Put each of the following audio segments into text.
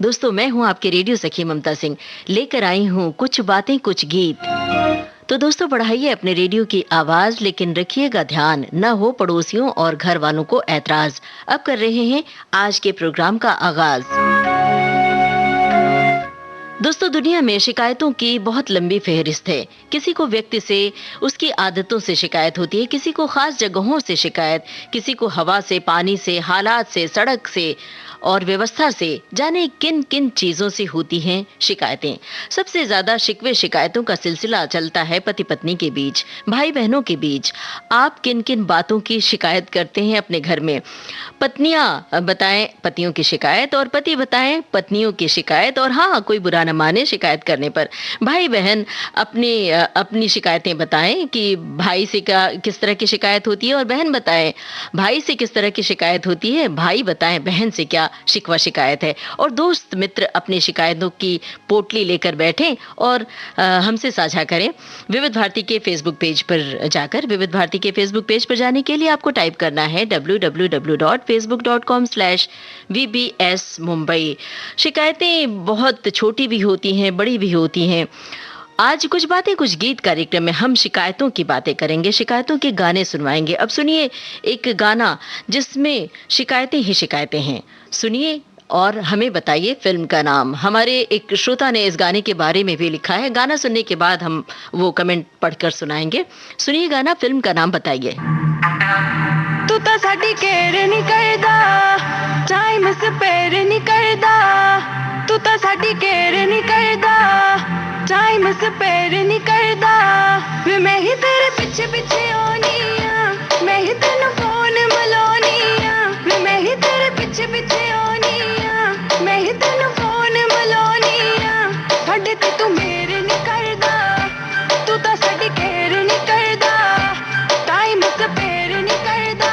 दोस्तों, मैं हूं आपके रेडियो सखी ममता सिंह, लेकर आई हूं कुछ बातें कुछ गीत। तो दोस्तों, बढ़ाइए अपने रेडियो की आवाज, लेकिन रखिएगा ध्यान न हो पड़ोसियों और घर वालों को ऐतराज। अब कर रहे हैं आज के प्रोग्राम का आगाज। दोस्तों, दुनिया में शिकायतों की बहुत लंबी फेहरिस्त है। किसी को व्यक्ति से, उसकी आदतों से शिकायत होती है, किसी को खास जगहों से शिकायत, किसी को हवा से, पानी से, हालात से, सड़क से और व्यवस्था से, जाने किन किन चीजों से होती हैं शिकायतें। सबसे ज्यादा शिकवे शिकायतों का सिलसिला चलता है पति पत्नी के बीच, भाई बहनों के बीच। आप किन किन बातों की शिकायत करते हैं अपने घर में? पत्नियां बताएं पतियों की शिकायत और पति बताएं पत्नियों की शिकायत। और हाँ, कोई बुरा न माने शिकायत करने पर। भाई बहन अपनी शिकायतें बताएं कि भाई से किस तरह की शिकायत होती है, और बहन बताएं भाई से किस तरह की शिकायत होती है, भाई बताएं बहन से क्या शिकवा शिकायत है। और दोस्त मित्र अपनी शिकायतों की पोटली लेकर बैठें और हमसे साझा करें। विविध भारती के फेसबुक पेज पर जाकर, विविध भारती के फेसबुक पेज पर जाने के लिए आपको टाइप करना है www.facebook.com/vbs मुंबई। शिकायतें बहुत छोटी भी होती हैं, बड़ी भी होती हैं। आज कुछ बातें कुछ गीत कार्यक्रम में हम शिकायतों की बातें करेंगे, शिकायतों के गाने सुनवाएंगे। अब सुनिए एक गाना जिसमें शिकायतें ही शिकायतें हैं। सुनिए और हमें बताइए फिल्म का नाम। हमारे एक श्रोता ने इस गाने के बारे में भी लिखा है। गाना सुनने के बाद हम वो कमेंट पढ़कर सुनाएंगे। सुनिए गाना, फिल्म का नाम बताइए। तू तो साडी केयर नहीं करदा, टाइम स्पेयर नहीं करदा। तू तो साडी केयर नहीं करदा, टाइम स्पेयर नहीं करदा। वे मैं ही तेरे पीछे पीछे आनी आ, मैं ही तेनू फोन मिलानी आ। वे मैं ही तेरे पीछे पीछे आनी आ, मैं ही तेनू फोन मिलानी आ। साडे ते तू मेरे नहीं करदा, तू तो साडी केयर नहीं करदा, टाइम स्पेयर नहीं करदा।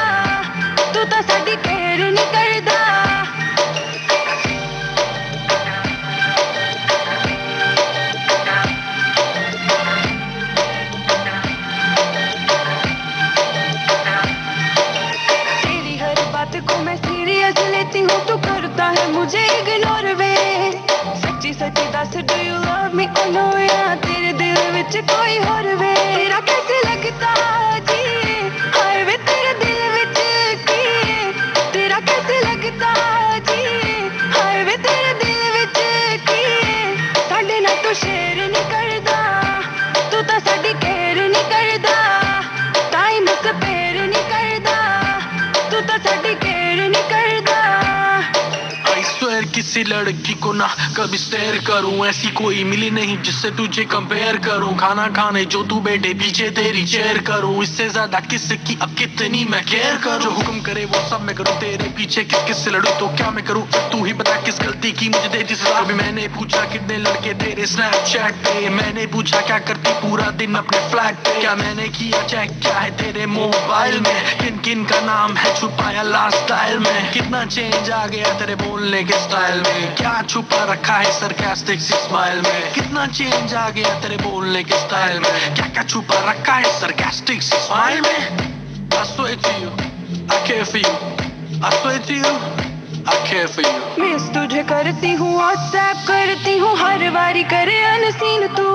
तू तो साडी केयर नहीं करदा। तेरी हर बात को मैं सीरियस लेती हूँ, तू करता है मुझे इग्नोर वे। सच्ची सच्ची दस, do you love me oh no, या तेरे दिल विच कोई और वे। तेरा कैसे लगता जी, हाय वे तेरे दिल विच की। तेरा कैसे लगता जी, हाय वे तेरे दिल विच की। साडे नाल तू शेयर नहीं करदा, तू तो साडी केयर नहीं करदा, टाइम स्पेयर नहीं करदा। तू तो साडी केयर नहीं करदा। I swear किसी लड़की को ना कभी स्टेयर करूं, ऐसी कोई मिली नहीं जिससे तुझे कंपेयर करूं। खाना खाने जो तू बैठे पीछे तेरी चेयर करूं, इससे ज्यादा किसकी अब कितनी मैं केयर करूं। जो हुक्म करे वो सब मैं करूं, तेरे पीछे किस किस से लड़ूं तो क्या मैं करूं। तू ही बता किस गलती की मुझे दे दी सजा। अभी मैंने पूछा कितने लड़के तेरे स्नैपचैट पे, मैंने पूछा क्या करती पूरा दिन अपने फ्लैट पे। क्या मैंने किया चेक क्या है तेरे मोबाइल में, किन किन का नाम है छुपाया लास्ट स्टाइल में। कितना चेंज आ गया तेरे बोलने के स्टाइल में, क्या छुपा रखा है सरकास्टिक स्माइल में। कितना चेंज आ गया तेरे बोलने के स्टाइल में, क्या क्या छुपा रखा है सरकास्टिक स्माइल में। I swear to you, I care for you. I swear to you, I care for you. Miss तुझे करती हूँ, व्हाट्सएप करती हूँ, हर बारी करे अनसीन तू।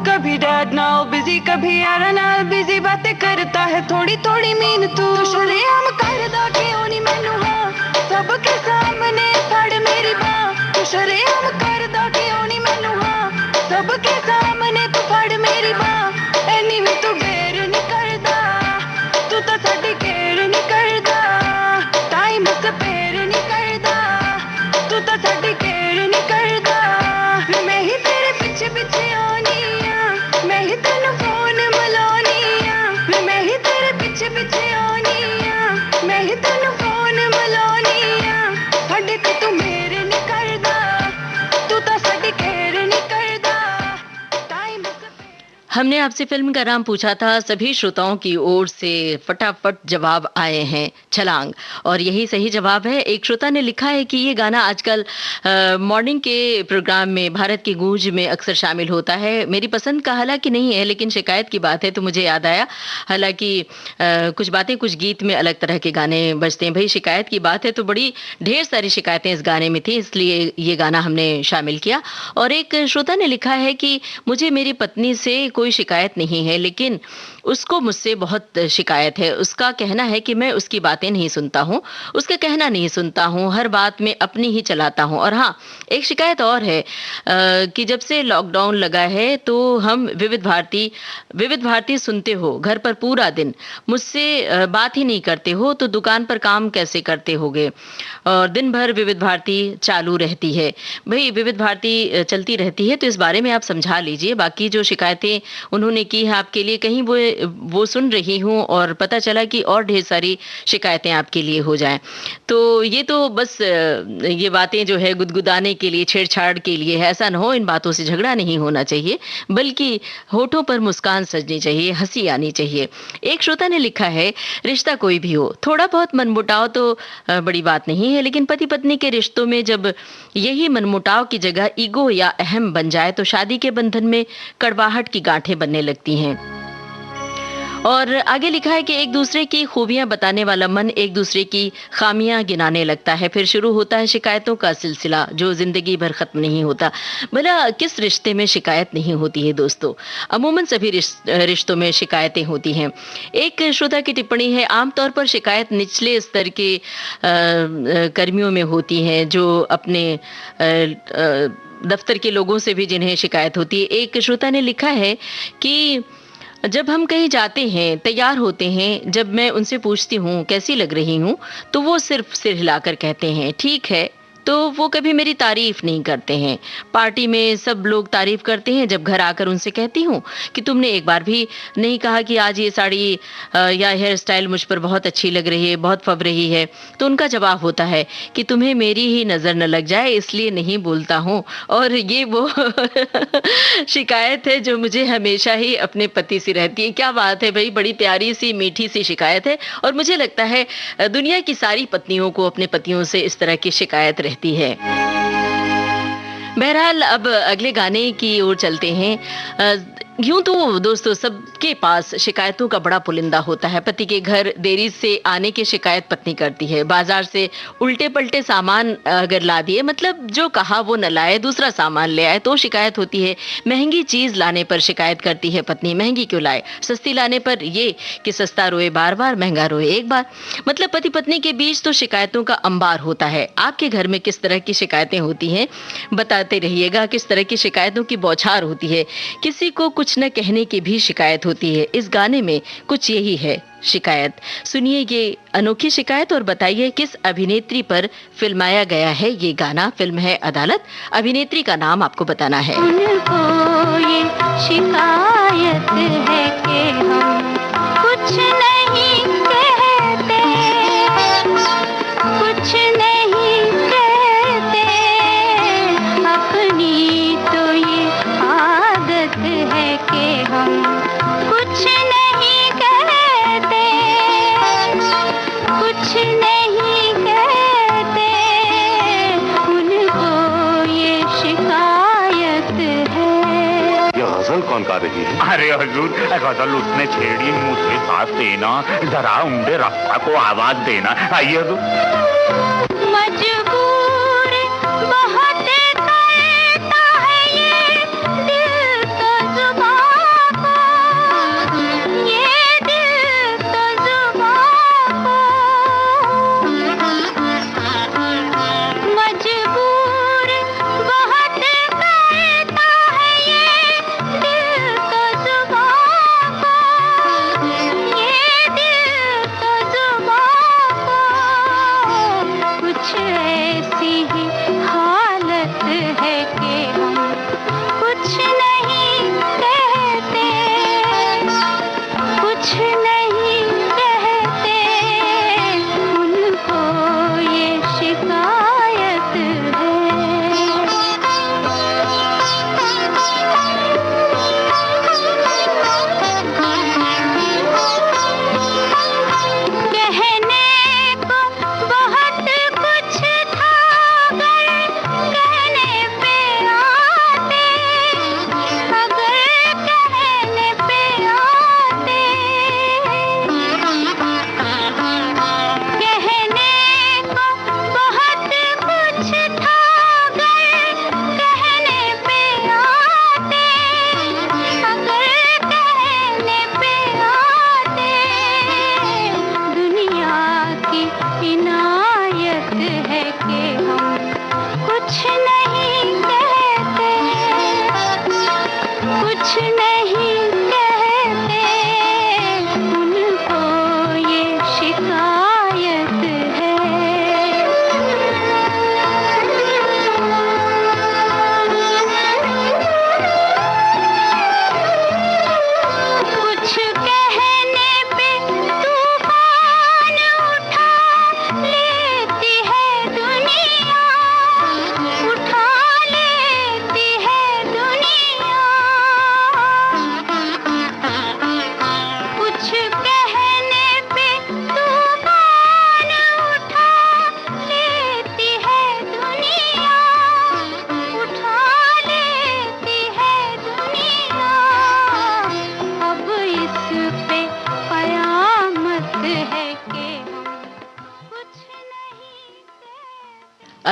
कभी डैड नाउ बिजी, कभी यार नाल बिजी, बातें करता है थोड़ी थोड़ी मीन तू। शरेआम करदा क्यों नहीं मैनू हाँ, सबके सामने फड़ मेरी बाँ। तू शरेआम करदा क्यों नहीं मैनू हाँ, सबके सामने तू फड़ मेरी बाँ। एनी भी तू डेर नहीं करदा, तू तो साडी केयर नहीं करदा, टाइम स्पेयर नहीं करदा। तू तो साडी केयर नहीं करदा। मैं ही तेरे पीछे पीछे आनी आ, मैं ही तेनू फोन मिलानी आ। मैं ही तेरे पीछे पीछे आनी आ, मैं ही तेनू फोन मिलानी आ। साडे ते तू मेरे नहीं करदा, तू तो साडी केयर नहीं करदा, हमने आपसे फ़िल्म का नाम पूछा था, सभी श्रोताओं की ओर से फटाफट जवाब आए हैं छलांग, और यही सही जवाब है। एक श्रोता ने लिखा है कि ये गाना आजकल मॉर्निंग के प्रोग्राम में भारत की गूंज में अक्सर शामिल होता है। मेरी पसंद का हालाँकि नहीं है, लेकिन शिकायत की बात है तो मुझे याद आया। हालाँकि कुछ बातें, कुछ गीत में अलग तरह के गाने बजते हैं। भई शिकायत की बात है तो बड़ी ढेर सारी शिकायतें इस गाने में थी, इसलिए ये गाना हमने शामिल किया। और एक श्रोता ने लिखा है कि मुझे मेरी पत्नी से कोई शिकायत नहीं है, लेकिन उसको मुझसे बहुत शिकायत है। उसका कहना है कि मैं उसकी बातें नहीं सुनता हूँ, उसका कहना नहीं सुनता हूँ, हर बात में अपनी ही चलाता हूँ। और हाँ, एक शिकायत और है कि जब से लॉकडाउन लगा है तो हम विविध भारती सुनते हो घर पर पूरा दिन, मुझसे बात ही नहीं करते हो, तो दुकान पर काम कैसे करते होगे? और दिन भर विविध भारती चालू रहती है। भई विविध भारती चलती रहती है तो इस बारे में आप समझा लीजिए। बाकी जो शिकायतें उन्होंने की है आपके लिए, कहीं वो सुन रही हूँ और पता चला कि और ढेर सारी शिकायतें आपके लिए हो जाएँ। तो ये तो बस ये बातें जो है गुदगुदाने के लिए, छेड़छाड़ के लिए है। ऐसा ना हो, इन बातों से झगड़ा नहीं होना चाहिए, बल्कि होठों पर मुस्कान सजनी चाहिए, हँसी आनी चाहिए। एक श्रोता ने लिखा है, रिश्ता कोई भी हो, थोड़ा बहुत मनमुटाव तो बड़ी बात नहीं है, लेकिन पति-पत्नी के रिश्तों में जब यही मनमुटाव की जगह ईगो या अहम बन जाए तो शादी के बंधन में कड़वाहट की गांठें बनने लगती हैं। और आगे लिखा है कि एक दूसरे की खूबियां बताने वाला मन एक दूसरे की खामियां गिनाने लगता है, फिर शुरू होता है शिकायतों का सिलसिला जो जिंदगी भर खत्म नहीं होता। भला किस रिश्ते में शिकायत नहीं होती है दोस्तों? अमूमन सभी रिश्तों में शिकायतें होती हैं। एक श्रोता की टिप्पणी है, आमतौर पर शिकायत निचले स्तर के कर्मियों में होती है, जो अपने दफ्तर के लोगों से भी जिन्हें शिकायत होती है। एक श्रोता ने लिखा है कि जब हम कहीं जाते हैं, तैयार होते हैं, जब मैं उनसे पूछती हूँ कैसी लग रही हूँ, तो वो सिर्फ सिर हिलाकर कहते हैं ठीक है, तो वो कभी मेरी तारीफ नहीं करते हैं। पार्टी में सब लोग तारीफ करते हैं, जब घर आकर उनसे कहती हूँ कि तुमने एक बार भी नहीं कहा कि आज ये साड़ी या हेयर स्टाइल मुझ पर बहुत अच्छी लग रही है, बहुत फब रही है, तो उनका जवाब होता है कि तुम्हें मेरी ही नज़र न लग जाए इसलिए नहीं बोलता हूँ। और ये वो शिकायत है जो मुझे हमेशा ही अपने पति से रहती है। क्या बात है भाई, बड़ी प्यारी सी मीठी सी शिकायत है, और मुझे लगता है दुनिया की सारी पत्नियों को अपने पतियों से इस तरह की शिकायत रहती है। बहरहाल अब अगले गाने की ओर चलते हैं। यूं तो दोस्तों सबके पास शिकायतों का बड़ा पुलिंदा होता है। पति के घर देरी से आने की शिकायत पत्नी करती है, बाजार से उल्टे पलटे सामान अगर ला दिए, मतलब जो कहा वो न लाए, दूसरा सामान ले आए, तो शिकायत होती है। महंगी चीज लाने पर शिकायत करती है पत्नी, महंगी क्यों लाए? सस्ती लाने पर ये कि सस्ता रोए बार बार, महंगा रोए एक बार। मतलब पति पत्नी के बीच तो शिकायतों का अंबार होता है। आपके घर में किस तरह की शिकायतें होती हैं बताते रहिएगा, किस तरह की शिकायतों की बौछार होती है। किसी को कुछ न कहने की भी शिकायत होती है। इस गाने में कुछ यही है शिकायत। सुनिए ये अनोखी शिकायत और बताइए किस अभिनेत्री पर फिल्माया गया है ये गाना। फिल्म है अदालत, अभिनेत्री का नाम आपको बताना है। उनको ये शिकायत है कि हम कुछ नहीं कहते, कुछ नहीं कहते, अपनी तो ये आदत है कि हम कुछ नहीं कहते, कुछ नहीं कहते, उनको ये शिकायत है। ये गजल कौन गा रही है? अरे हजूर, गजल उसने छेड़ी, मुझसे साथ देना, जरा उम्दे रफ्ता को आवाज देना। आइए हजूर। मजबूर बहुत करता है ये दिल तो जुबां को, ये दिल तो जुबां को, मजबूर बहुत करता है ये दिल तो जुबां को, ये दिल तो जुबां को, कुछ ऐसा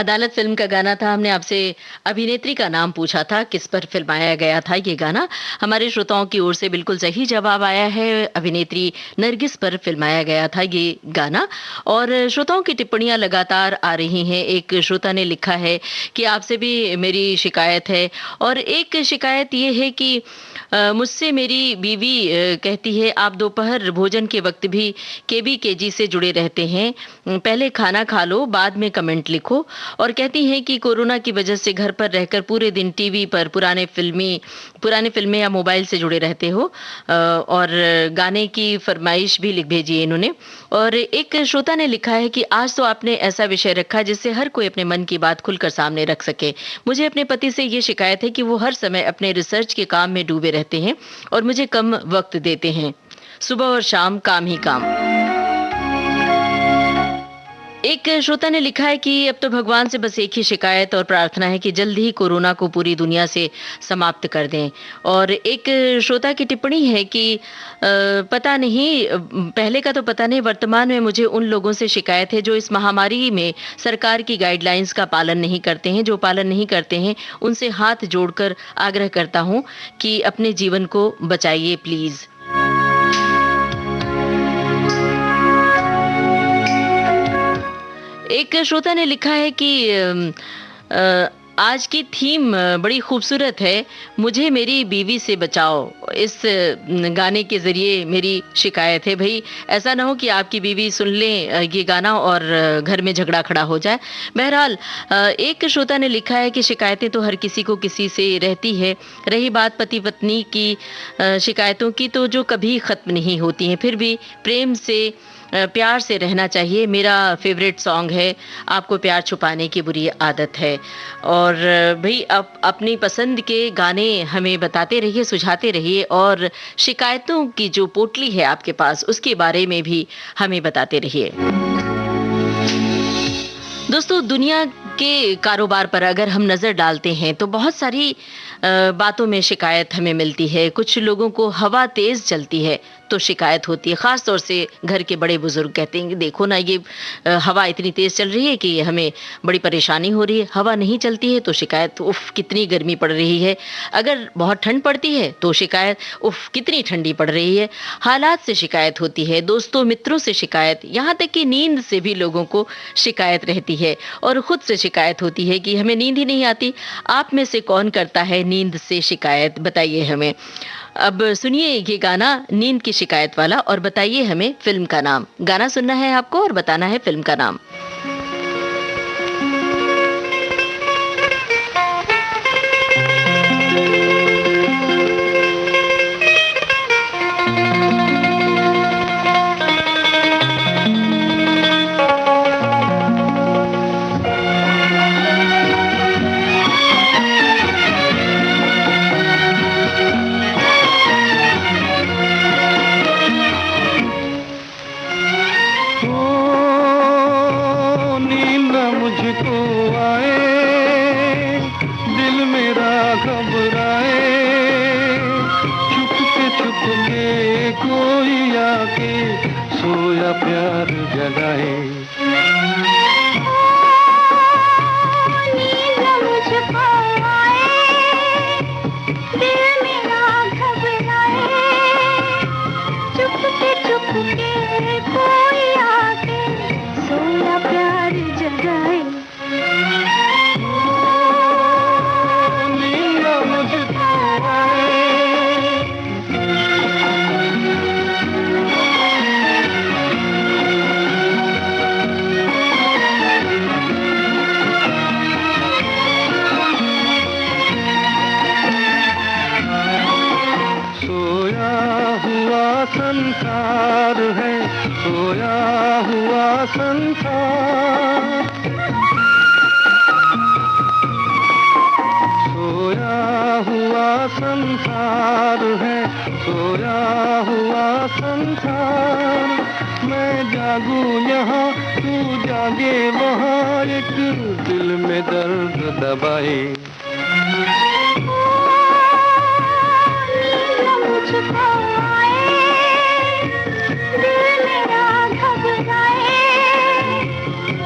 अदालत फिल्म का गाना था। हमने आपसे अभिनेत्री का नाम पूछा था, किस पर फिल्माया गया था ये गाना। हमारे श्रोताओं की ओर से बिल्कुल सही जवाब आया है, अभिनेत्री नरगिस पर फिल्माया गया था ये गाना। और श्रोताओं की टिप्पणियां लगातार आ रही हैं। एक श्रोता ने लिखा है कि आपसे भी मेरी शिकायत है, और एक शिकायत ये है कि मुझसे मेरी बीवी कहती है आप दोपहर भोजन के वक्त भी केबीकेजी से जुड़े रहते हैं, पहले खाना खा लो बाद में कमेंट लिखो। और कहती हैं कि कोरोना की वजह से घर पर रहकर पूरे दिन टीवी पर पुराने फिल्में या मोबाइल से जुड़े रहते हो, और गाने की फरमाइश भी लिख भेजी है इन्होंने। और एक श्रोता ने लिखा है कि आज तो आपने ऐसा विषय रखा जिससे हर कोई अपने मन की बात खुलकर सामने रख सके। मुझे अपने पति से ये शिकायत है कि वो हर समय अपने रिसर्च के काम में डूबे रहते हैं और मुझे कम वक्त देते हैं, सुबह और शाम काम ही काम। एक श्रोता ने लिखा है कि अब तो भगवान से बस एक ही शिकायत और प्रार्थना है कि जल्द ही कोरोना को पूरी दुनिया से समाप्त कर दें। और एक श्रोता की टिप्पणी है कि पता नहीं, पहले का तो पता नहीं, वर्तमान में मुझे उन लोगों से शिकायत है जो इस महामारी में सरकार की गाइडलाइंस का पालन नहीं करते हैं। जो पालन नहीं करते हैं उनसे हाथ जोड़कर आग्रह करता हूं कि अपने जीवन को बचाइए प्लीज। एक श्रोता ने लिखा है कि आज की थीम बड़ी खूबसूरत है, मुझे मेरी बीवी से बचाओ। इस गाने के जरिए मेरी शिकायत है। भाई ऐसा ना हो कि आपकी बीवी सुन ले ये गाना और घर में झगड़ा खड़ा हो जाए। बहरहाल एक श्रोता ने लिखा है कि शिकायतें तो हर किसी को किसी से रहती है, रही बात पति पत्नी की शिकायतों की तो जो कभी खत्म नहीं होती हैं, फिर भी प्रेम से प्यार से रहना चाहिए। मेरा फेवरेट सॉन्ग है आपको प्यार छुपाने की बुरी आदत है। और भाई अपनी पसंद के गाने हमें बताते रहिए, सुझाते रहिए, और शिकायतों की जो पोटली है आपके पास उसके बारे में भी हमें बताते रहिए। दोस्तों, दुनिया के कारोबार पर अगर हम नजर डालते हैं तो बहुत सारी बातों में शिकायत हमें मिलती है। कुछ लोगों को हवा तेज चलती है तो शिकायत होती है। खास तौर से घर के बड़े बुजुर्ग कहते हैं कि देखो ना ये हवा इतनी तेज चल रही है कि हमें बड़ी परेशानी हो रही है। हवा नहीं चलती है तो शिकायत, उफ कितनी गर्मी पड़ रही है। अगर बहुत ठंड पड़ती है तो शिकायत, उफ कितनी ठंडी पड़ रही है। हालात से शिकायत होती है, दोस्तों मित्रों से शिकायत, यहाँ तक कि नींद से भी लोगों को शिकायत रहती है। और खुद से शिकायत होती है कि हमें नींद ही नहीं आती। आप में से कौन करता है नींद से शिकायत, बताइए हमें। अब सुनिए ये गाना नींद की शिकायत वाला, और बताइए हमें फिल्म का नाम। गाना सुनना है आपको और बताना है फिल्म का नाम।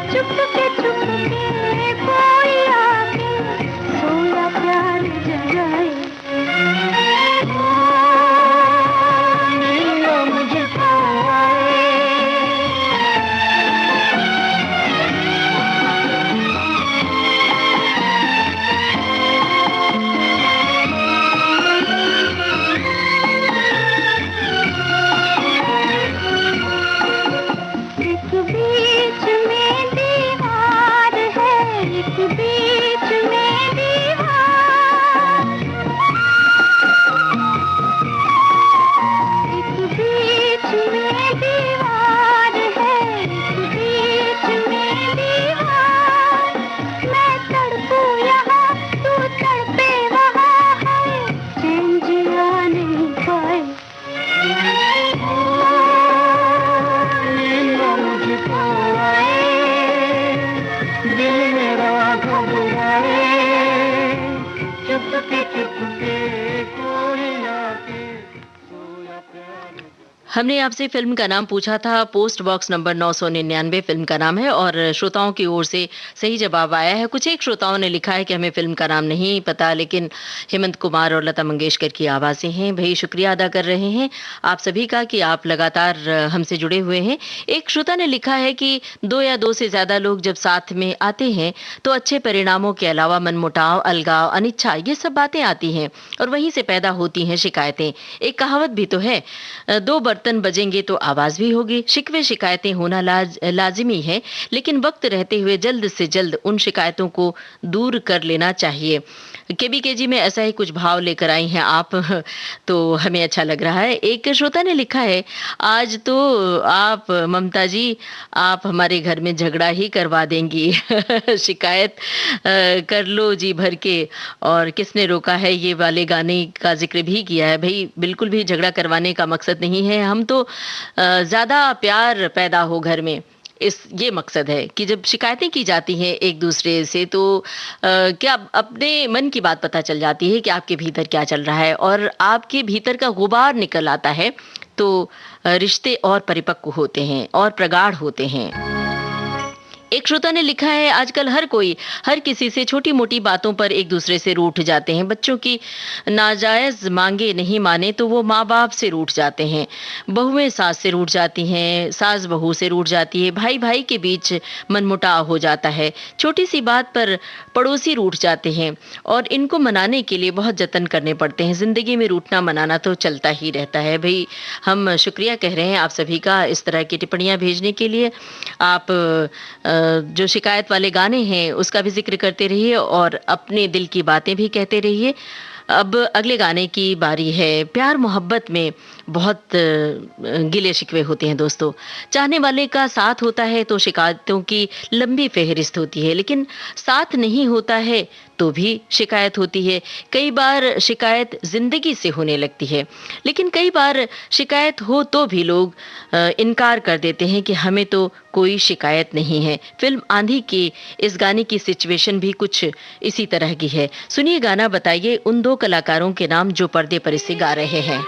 चुप के हमने आपसे फिल्म का नाम पूछा था, पोस्ट बॉक्स नंबर 999 फिल्म का नाम है और श्रोताओं की ओर से सही जवाब आया है। कुछ एक श्रोताओं ने लिखा है कि हमें फिल्म का नाम नहीं पता, लेकिन हेमंत कुमार और लता मंगेशकर की आवाज़ें हैं। भाई शुक्रिया अदा कर रहे हैं आप सभी का कि आप लगातार हमसे जुड़े हुए हैं। एक श्रोता ने लिखा है कि 2 या 2 से ज़्यादा लोग जब साथ में आते हैं तो अच्छे परिणामों के अलावा मनमुटाव, अलगाव, अनिच्छा ये सब बातें आती हैं और वहीं से पैदा होती हैं शिकायतें। एक कहावत भी तो है, 2 बर्तन बजेंगे तो आवाज भी होगी। शिकवे शिकायतें होना लाजिमी है, लेकिन वक्त रहते हुए जल्द से जल्द उन शिकायतों को दूर कर लेना चाहिए। केबीकेजी में ऐसा ही कुछ भाव लेकर आई हैं आप, तो हमें अच्छा लग रहा है। एक श्रोता ने लिखा है, आज तो आप ममता जी आप हमारे घर में झगड़ा ही करवा देंगी। शिकायत कर लो जी भर के। और किसने रोका है ये वाले गाने का जिक्र भी किया है। भाई बिल्कुल भी झगड़ा करवाने का मकसद नहीं है, हम तो ज़्यादा प्यार पैदा हो घर में, ये मकसद है कि जब शिकायतें की जाती हैं एक दूसरे से तो क्या अपने मन की बात पता चल जाती है कि आपके भीतर क्या चल रहा है और आपके भीतर का गुबार निकल आता है तो रिश्ते और परिपक्व होते हैं और प्रगाढ़ होते हैं। एक श्रोता ने लिखा है, आजकल हर किसी से छोटी मोटी बातों पर एक दूसरे से रूठ जाते हैं। बच्चों की नाजायज मांगे नहीं माने तो वो माँ बाप से रूठ जाते हैं, बहुएं सास से रूठ जाती हैं, सास बहू से रूठ जाती है, भाई भाई के बीच मनमुटाव हो जाता है, छोटी सी बात पर पड़ोसी रूठ जाते हैं और इनको मनाने के लिए बहुत जतन करने पड़ते हैं। जिंदगी में रूठना मनाना तो चलता ही रहता है। भाई हम शुक्रिया कह रहे हैं आप सभी का इस तरह की टिप्पणियां भेजने के लिए। आप जो शिकायत वाले गाने हैं उसका भी जिक्र करते रहिए और अपने दिल की बातें भी कहते रहिए। अब अगले गाने की बारी है। प्यार मोहब्बत में बहुत गिले शिकवे होते हैं दोस्तों। चाहने वाले का साथ होता है तो शिकायतों की लंबी फहरिस्त होती है, लेकिन साथ नहीं होता है तो भी शिकायत होती है। कई बार शिकायत जिंदगी से होने लगती है, लेकिन कई बार शिकायत हो तो भी लोग इनकार कर देते हैं कि हमें तो कोई शिकायत नहीं है। फिल्म आंधी की इस गाने की सिचुएशन भी कुछ इसी तरह की है। सुनिए गाना, बताइए उन 2 कलाकारों के नाम जो पर्दे पर इसे गा रहे हैं।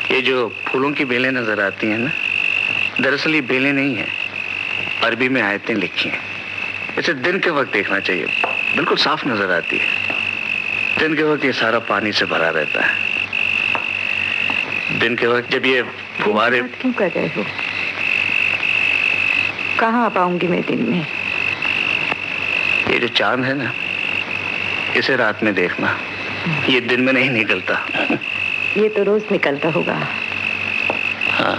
ये जो फूलों की बेलें नजर आती हैं ना, दरअसल ये बेलें नहीं है, अरबी में आयतें लिखी हैं। इसे दिन के वक्त देखना चाहिए, बिल्कुल साफ नजर आती है। दिन के वक्त ये सारा पानी से भरा रहता है। दिन के वक्त जब ये फुहारे क्यों कर रहे हो? कहाँ पाऊंगी मैं दिन में? ये जो चांद है ना, इसे रात में देखना, ये दिन में नहीं निकलता। ये तो रोज निकलता होगा। हाँ,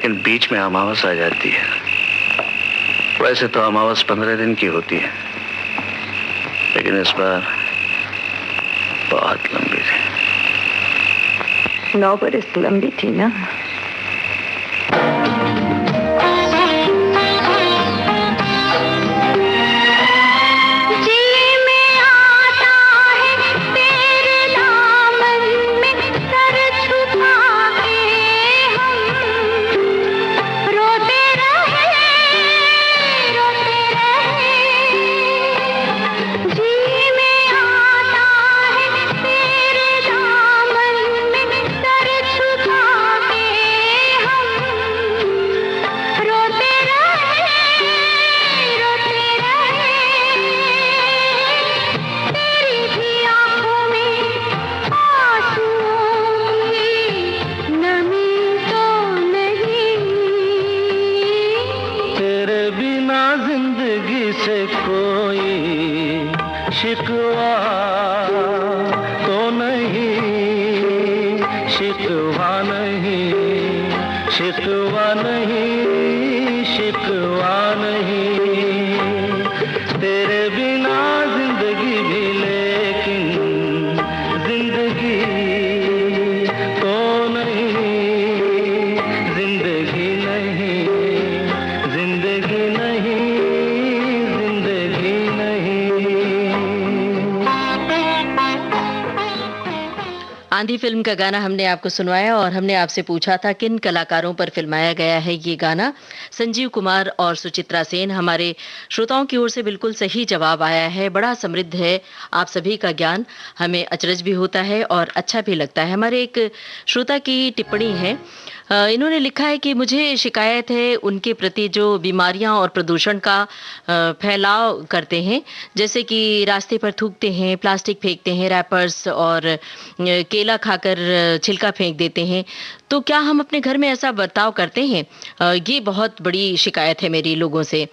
लेकिन बीच में अमावस आ जाती है। वैसे तो अमावस 15 दिन की होती है, लेकिन इस बार बहुत लंबी थी। 9 बरस लंबी थी ना। शिकवा तो नहीं, शिकवा नहीं, शिकवा नहीं, शिकवा नहीं, तेरे बिना जिंदगी भी, लेकिन जिंदगी तो नहीं, जिंदगी नहीं, जिंदगी नहीं, जिंदगी नहीं। आंधी फिल्म का गाना हमने आपको सुनवाया और हमने आपसे पूछा था किन कलाकारों पर फिल्माया गया है ये गाना। संजीव कुमार और सुचित्रा सेन। हमारे श्रोताओं की ओर से बिल्कुल सही जवाब आया है। बड़ा समृद्ध है आप सभी का ज्ञान, हमें अचरज भी होता है और अच्छा भी लगता है। हमारे एक श्रोता की टिप्पणी है, इन्होंने लिखा है कि मुझे शिकायत है उनके प्रति जो बीमारियां और प्रदूषण का फैलाव करते हैं, जैसे कि रास्ते पर थूकते हैं, प्लास्टिक फेंकते हैं, रैपर्स और केला खाकर छिलका फेंक देते हैं। तो क्या हम अपने घर में ऐसा बर्ताव करते हैं? ये बहुत बड़ी शिकायत है मेरी लोगों से।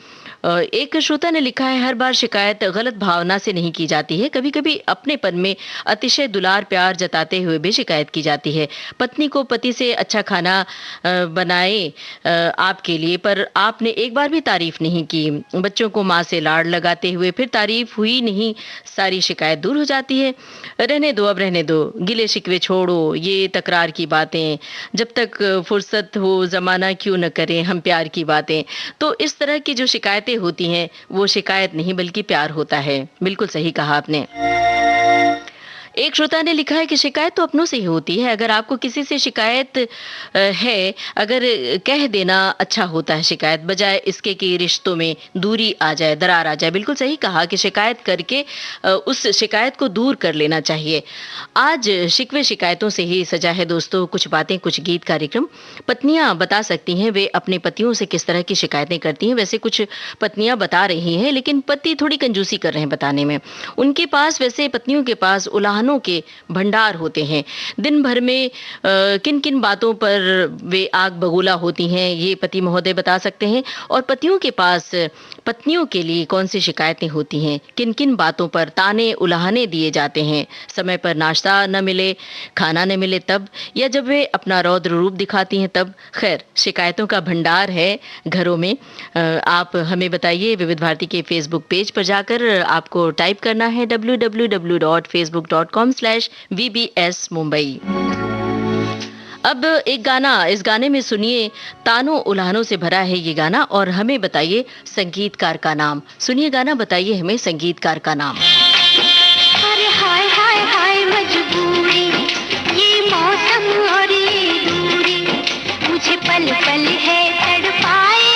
एक श्रोता ने लिखा है, हर बार शिकायत गलत भावना से नहीं की जाती है, कभी कभी अपनेपन में अतिशय दुलार प्यार जताते हुए भी शिकायत की जाती है। पत्नी को पति से अच्छा खाना बनाए आपके लिए, पर आपने एक बार भी तारीफ नहीं की। बच्चों को माँ से लाड़ लगाते हुए फिर तारीफ हुई नहीं, सारी शिकायत दूर हो जाती है। रहने दो, अब रहने दो, गिले शिकवे छोड़ो, ये तकरार की बातें, जब तक फुर्सत हो जमाना क्यों न करें हम प्यार की बातें। तो इस तरह की जो शिकायतें होती हैं वो शिकायत नहीं बल्कि प्यार होता है। बिल्कुल सही कहा आपने। एक श्रोता ने लिखा है कि शिकायत तो अपनों से ही होती है। अगर आपको किसी से शिकायत है, अगर कह देना अच्छा होता है शिकायत, बजाय इसके कि रिश्तों में दूरी आ जाए, दरार आ जाए। बिल्कुल सही कहा कि शिकायत करके उस शिकायत को दूर कर लेना चाहिए। आज शिकवे शिकायतों से ही सजा है दोस्तों। कुछ बातें, कुछ गीत कार्यक्रम। पत्नियां बता सकती हैं वे अपने पतियों से किस तरह की शिकायतें करती हैं। वैसे कुछ पत्नियां बता रही हैं, लेकिन पति थोड़ी कंजूसी कर रहे हैं बताने में। उनके पास, वैसे पत्नियों के पास उलाहनों के भंडार होते हैं। दिन भर में किन किन बातों पर वे आग बगूला होती हैं, ये पति महोदय बता सकते हैं। और पतियों के पास पत्नियों के लिए कौन सी शिकायतें होती हैं, किन किन बातों पर ताने उलाहने दिए जाते हैं। समय पर नाश्ता न मिले, खाना न मिले तब, या जब वे अपना रौद्र रूप दिखाती हैं तब। खैर, शिकायतों का भंडार है घरों में। आप हमें बताइए। विविध भारती के फेसबुक पेज पर जाकर आपको टाइप करना है www.facebook.com/VBS मुंबई। अब एक गाना, इस गाने में सुनिए, तानों उल्हानों से भरा है ये गाना, और हमें बताइए संगीतकार का नाम। सुनिए गाना, बताइए हमें संगीतकार का नाम। अरे हाय हाय हाय मजबूरी, ये मौसम और ये दूरी, मुझे पल पल है तड़पाए,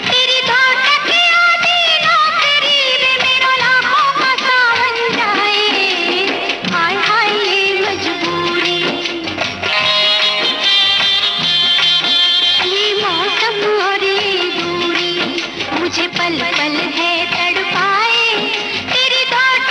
तेरी धड़कन की आधी नौकरी वे मेरा लाखों का सावन जाए। हाय हाय ये मजबूरी, ये मौसम और ये दूरी, मुझे पल पल है तड़पाए, तेरी धड़कन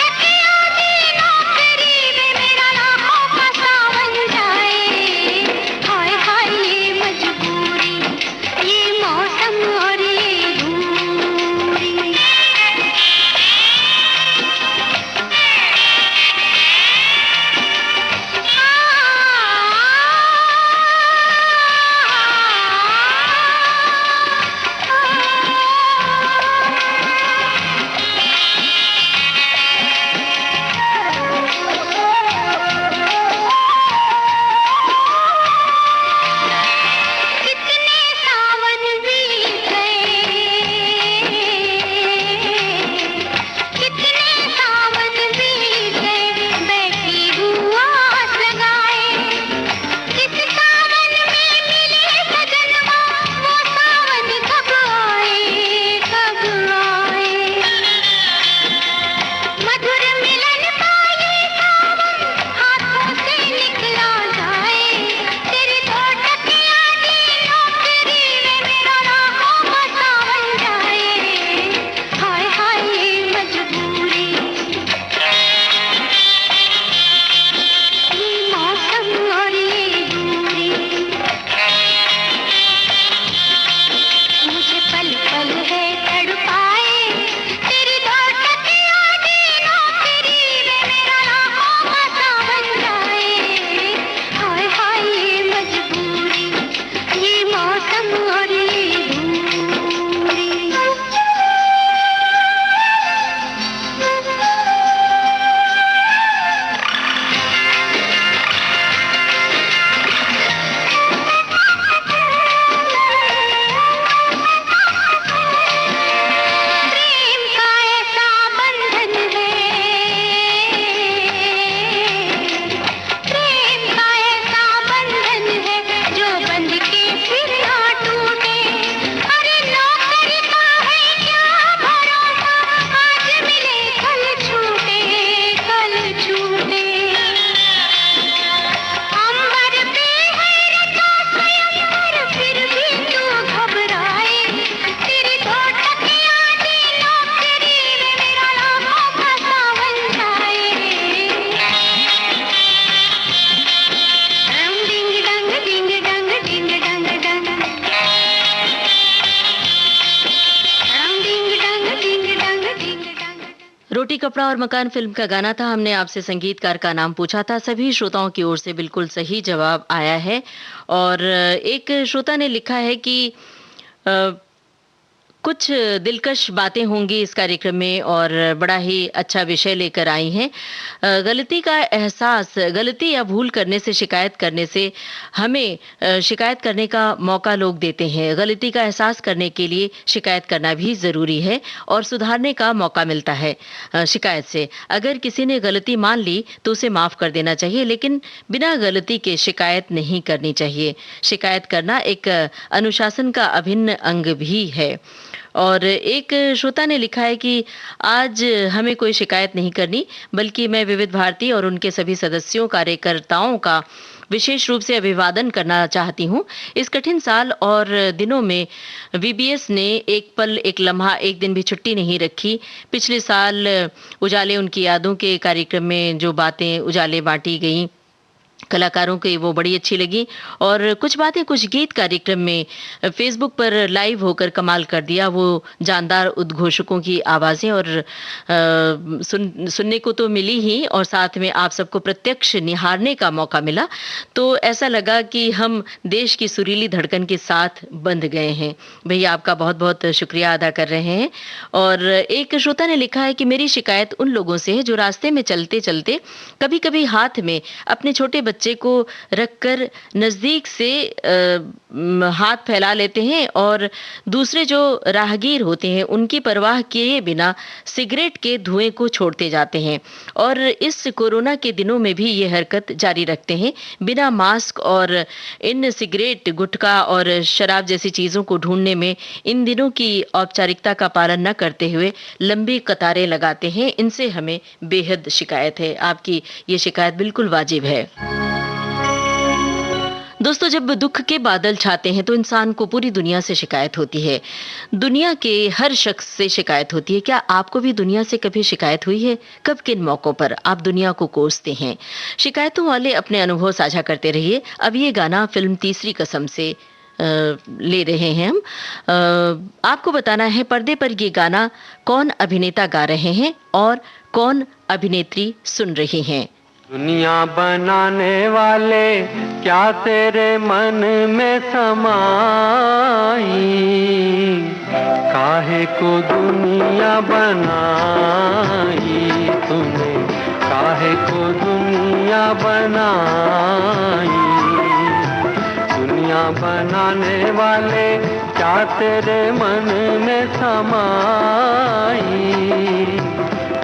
कपड़ा और मकान फिल्म का गाना था। हमने आपसे संगीतकार का नाम पूछा था। सभी श्रोताओं की ओर से बिल्कुल सही जवाब आया है। और एक श्रोता ने लिखा है कि अ, कुछ दिलकश बातें होंगी इस कार्यक्रम में और बड़ा ही अच्छा विषय लेकर आई हैं। गलती का एहसास, गलती या भूल करने से शिकायत करने से हमें शिकायत करने का मौका लोग देते हैं। गलती का एहसास करने के लिए शिकायत करना भी ज़रूरी है और सुधारने का मौका मिलता है शिकायत से। अगर किसी ने गलती मान ली तो उसे माफ़ कर देना चाहिए, लेकिन बिना गलती के शिकायत नहीं करनी चाहिए। शिकायत करना एक अनुशासन का अभिन्न अंग भी है। और एक श्रोता ने लिखा है कि आज हमें कोई शिकायत नहीं करनी, बल्कि मैं विविध भारती और उनके सभी सदस्यों, कार्यकर्ताओं का विशेष रूप से अभिवादन करना चाहती हूँ। इस कठिन साल और दिनों में वीबीएस ने एक पल, एक लम्हा, एक दिन भी छुट्टी नहीं रखी। पिछले साल उजाले उनकी यादों के कार्यक्रम में जो बातें उजाले बांटी गईं, कलाकारों की वो बड़ी अच्छी लगी। और कुछ बातें, कुछ गीत कार्यक्रम में फेसबुक पर लाइव होकर कमाल कर दिया। वो जानदार उद्घोषकों की आवाज़ें और सुनने को तो मिली ही, और साथ में आप सबको प्रत्यक्ष निहारने का मौका मिला। तो ऐसा लगा कि हम देश की सुरीली धड़कन के साथ बंध गए हैं। भैया आपका बहुत बहुत शुक्रिया अदा कर रहे हैं। और एक श्रोता ने लिखा है कि मेरी शिकायत उन लोगों से है जो रास्ते में चलते चलते कभी कभी हाथ में अपने छोटे बच्चे को रखकर नजदीक से हाथ फैला लेते हैं और दूसरे जो राहगीर होते हैं उनकी परवाह किए बिना सिगरेट के धुएं को छोड़ते जाते हैं। और इस कोरोना के दिनों में भी ये हरकत जारी रखते हैं। बिना मास्क और इन सिगरेट, गुटखा और शराब जैसी चीजों को ढूंढने में इन दिनों की औपचारिकता का पालन न करते हुए लंबी कतारें लगाते हैं। इनसे हमें बेहद शिकायत है। आपकी ये शिकायत बिल्कुल वाजिब है। दोस्तों, जब दुख के बादल छाते हैं तो इंसान को पूरी दुनिया से शिकायत होती है। दुनिया के हर शख्स से शिकायत होती है। क्या आपको भी दुनिया से कभी शिकायत हुई है? कब, किन मौकों पर आप दुनिया को कोसते हैं? शिकायतों वाले अपने अनुभव साझा करते रहिए। अब ये गाना फिल्म तीसरी कसम से ले रहे हैं हम। आपको बताना है पर्दे पर ये गाना कौन अभिनेता गा रहे हैं और कौन अभिनेत्री सुन रही हैं। दुनिया बनाने वाले क्या तेरे मन में समाई, काहे को दुनिया बनाई तूने, काहे को दुनिया बनाई। दुनिया बनाने वाले क्या तेरे मन में समाई,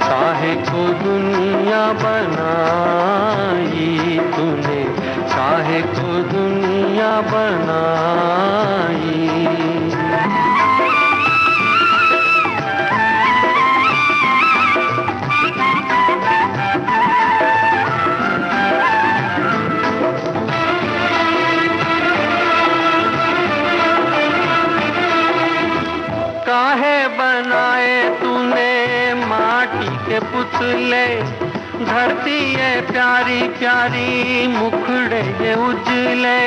काहे को दुनिया बनाई तूने, काहे को दुनिया बनाई। काहे बनाए तूने माटी के पुतले, धरती ये प्यारी प्यारी मुखड़े ये उजले।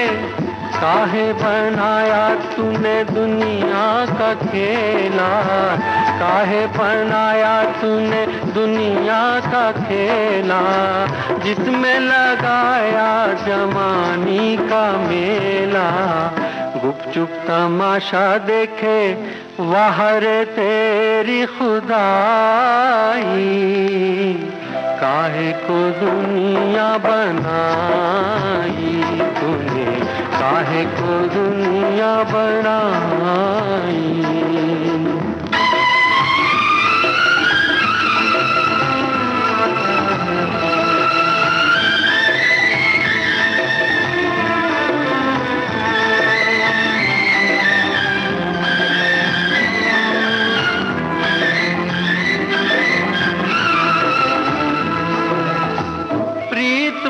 काहे बनाया तूने दुनिया का खेला, काहे बनाया तूने दुनिया का खेला, जिसमें लगाया जवानी का मेला। गुपचुप तमाशा देखे वाहर तेरी खुदाई, काहे को दुनिया बनाई तूने, काहे को दुनिया बनाई।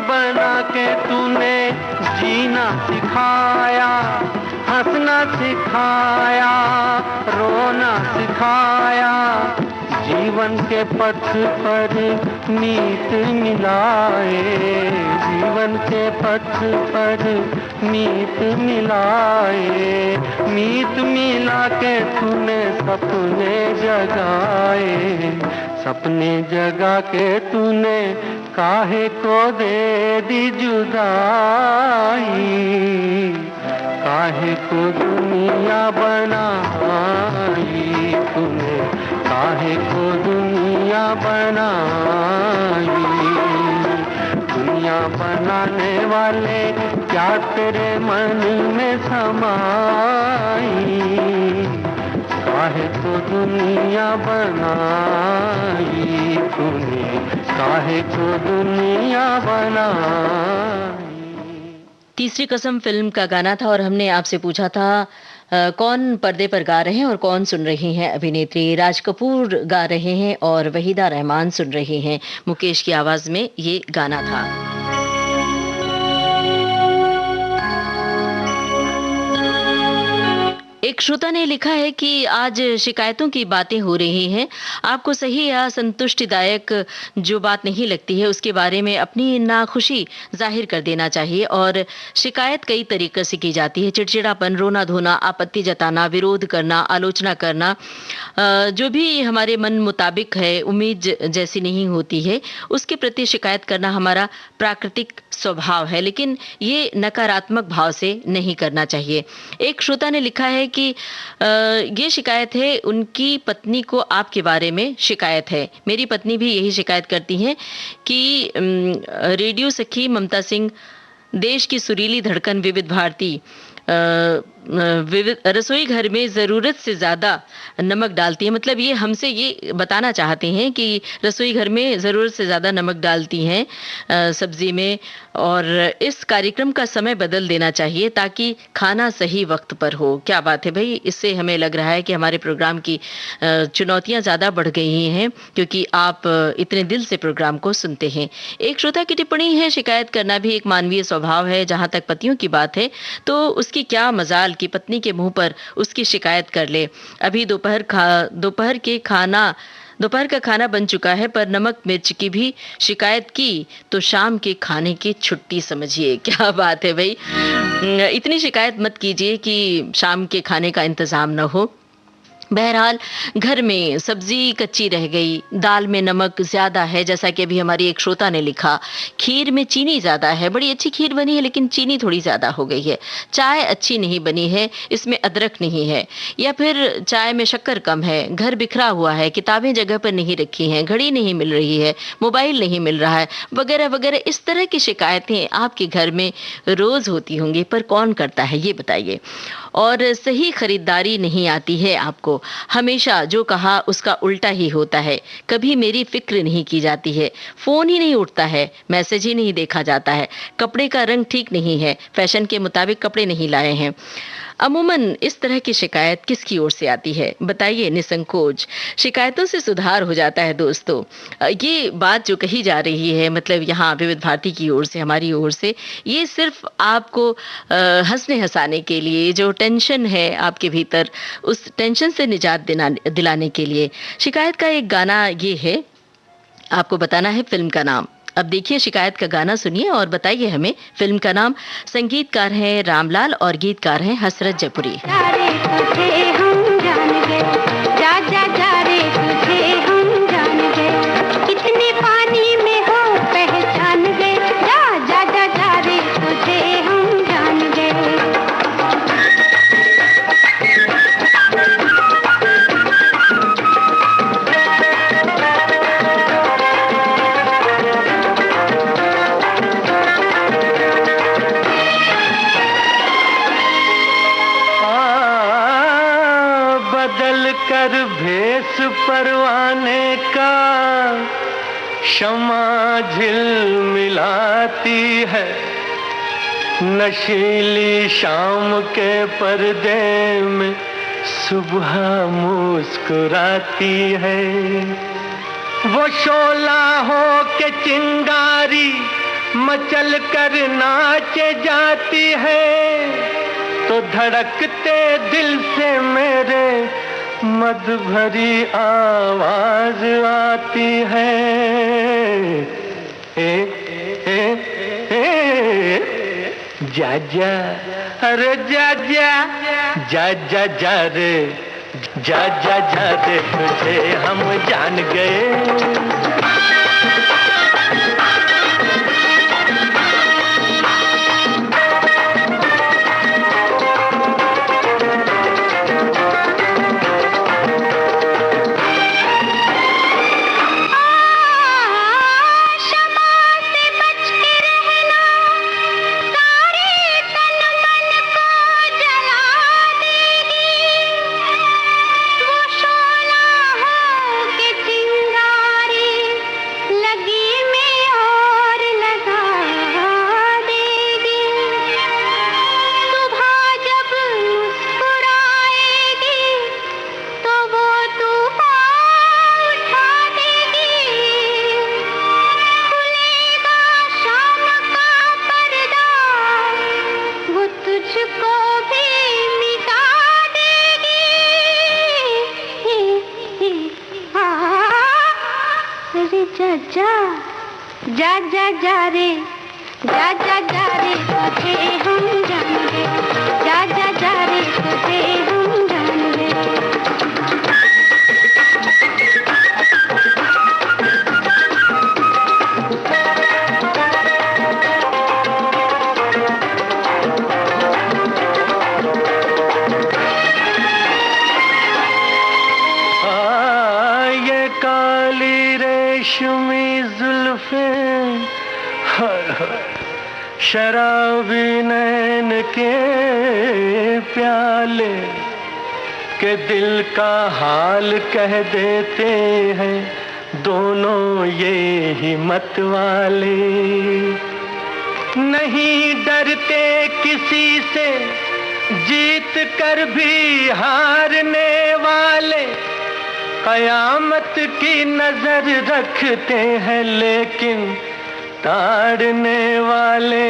बना के तूने जीना सिखाया, हंसना सिखाया, रोना सिखाया। जीवन के पथ पर मीत मिलाए, जीवन के पथ पर मीत मिलाए। मीत मिला के तूने सपने जगाए, सपने जगा के तूने काहे को दे दी जुदाई, काहे को दुनिया बनाई तूने, काहे को दुनिया बनाई। दुनिया बनाने वाले क्या तेरे मन में समाई, काहे को दुनिया बनाई तूने, काहे को दुनिया बनाई। तीसरी कसम फिल्म का गाना था और हमने आपसे पूछा था कौन पर्दे पर गा रहे हैं और कौन सुन रही हैं अभिनेत्री। राज कपूर गा रहे हैं और वहीदा रहमान सुन रही हैं। मुकेश की आवाज में ये गाना था। एक श्रोता ने लिखा है कि आज शिकायतों की बातें हो रही हैं। आपको सही या संतुष्टिदायक जो बात नहीं लगती है उसके बारे में अपनी नाखुशी जाहिर कर देना चाहिए। और शिकायत कई तरीके से की जाती है। चिड़चिड़ापन, रोना धोना, आपत्ति जताना, विरोध करना, आलोचना करना, जो भी हमारे मन मुताबिक है, उम्मीद जैसी नहीं होती है, उसके प्रति शिकायत करना हमारा प्राकृतिक स्वभाव है, लेकिन ये नकारात्मक भाव से नहीं करना चाहिए। एक श्रोता ने लिखा है कि ये शिकायत है, उनकी पत्नी को आपके बारे में शिकायत है। मेरी पत्नी भी यही शिकायत करती हैं कि रेडियो सखी ममता सिंह, देश की सुरीली धड़कन विविध भारती रसोई घर में ज़रूरत से ज़्यादा नमक डालती है। मतलब ये हमसे ये बताना चाहते हैं कि रसोई घर में ज़रूरत से ज़्यादा नमक डालती हैं सब्ज़ी में, और इस कार्यक्रम का समय बदल देना चाहिए ताकि खाना सही वक्त पर हो। क्या बात है भाई, इससे हमें लग रहा है कि हमारे प्रोग्राम की चुनौतियाँ ज़्यादा बढ़ गई हैं क्योंकि आप इतने दिल से प्रोग्राम को सुनते हैं। एक श्रोता की टिप्पणी है, शिकायत करना भी एक मानवीय स्वभाव है। जहाँ तक पतियों की बात है तो उसकी क्या मजाल कि पत्नी के मुंह पर उसकी शिकायत कर ले। अभी दोपहर का खाना बन चुका है पर नमक मिर्च की भी शिकायत की तो शाम के खाने की छुट्टी समझिए। क्या बात है भाई, इतनी शिकायत मत कीजिए कि शाम के खाने का इंतजाम न हो। बहरहाल घर में सब्जी कच्ची रह गई, दाल में नमक ज्यादा है, जैसा कि अभी हमारी एक श्रोता ने लिखा, खीर में चीनी ज्यादा है, बड़ी अच्छी खीर बनी है लेकिन चीनी थोड़ी ज्यादा हो गई है, चाय अच्छी नहीं बनी है, इसमें अदरक नहीं है, या फिर चाय में शक्कर कम है, घर बिखरा हुआ है, किताबें जगह पर नहीं रखी हैं, घड़ी नहीं मिल रही है, मोबाइल नहीं मिल रहा है, वगैरह वगैरह। इस तरह की शिकायतें आपके घर में रोज होती होंगी, पर कौन करता है ये बताइए। और सही खरीदारी नहीं आती है आपको, हमेशा जो कहा उसका उल्टा ही होता है, कभी मेरी फिक्र नहीं की जाती है, फोन ही नहीं उठता है, मैसेज ही नहीं देखा जाता है, कपड़े का रंग ठीक नहीं है, फैशन के मुताबिक कपड़े नहीं लाए हैं। अमूमन इस तरह की शिकायत किसकी ओर से आती है बताइए निसंकोच। शिकायतों से सुधार हो जाता है दोस्तों। ये बात जो कही जा रही है, मतलब यहाँ विविध भारती की ओर से, हमारी ओर से, ये सिर्फ आपको हंसने हंसाने के लिए, जो टेंशन है आपके भीतर उस टेंशन से निजात दिलाने के लिए। शिकायत का एक गाना ये है, आपको बताना है फिल्म का नाम। अब देखिए शिकायत का गाना सुनिए और बताइए हमें फिल्म का नाम। संगीतकार हैं रामलाल और गीतकार हैं हसरत जयपुरी। कितने पानी में हो पहचान गए, जा जा जा जा रे तुझे हम जान गए। कर भेस परवाने का शमा झिलमिलाती है, नशीली शाम के पर्दे में सुबह मुस्कुराती है। वो शोला हो के चिंगारी मचल कर नाचे जाती है, तो धड़कते दिल से मेरे मद भरी आवाज आती है। जा जा, अरे जा जा जा जा जा रे जा जा जा रे तुझे हम जान गए। जा जा जा रे, जा जा जा रे तुझे हम जान गए, जा जा जा रे तुझे हम जान गए। ये काली रेशमी शराबी नैन के प्याले के दिल का हाल कह देते हैं दोनों ये हिम्मत वाले। नहीं डरते किसी से, जीत कर भी हारने वाले, कयामत की नजर रखते हैं लेकिन ताड़ने वाले।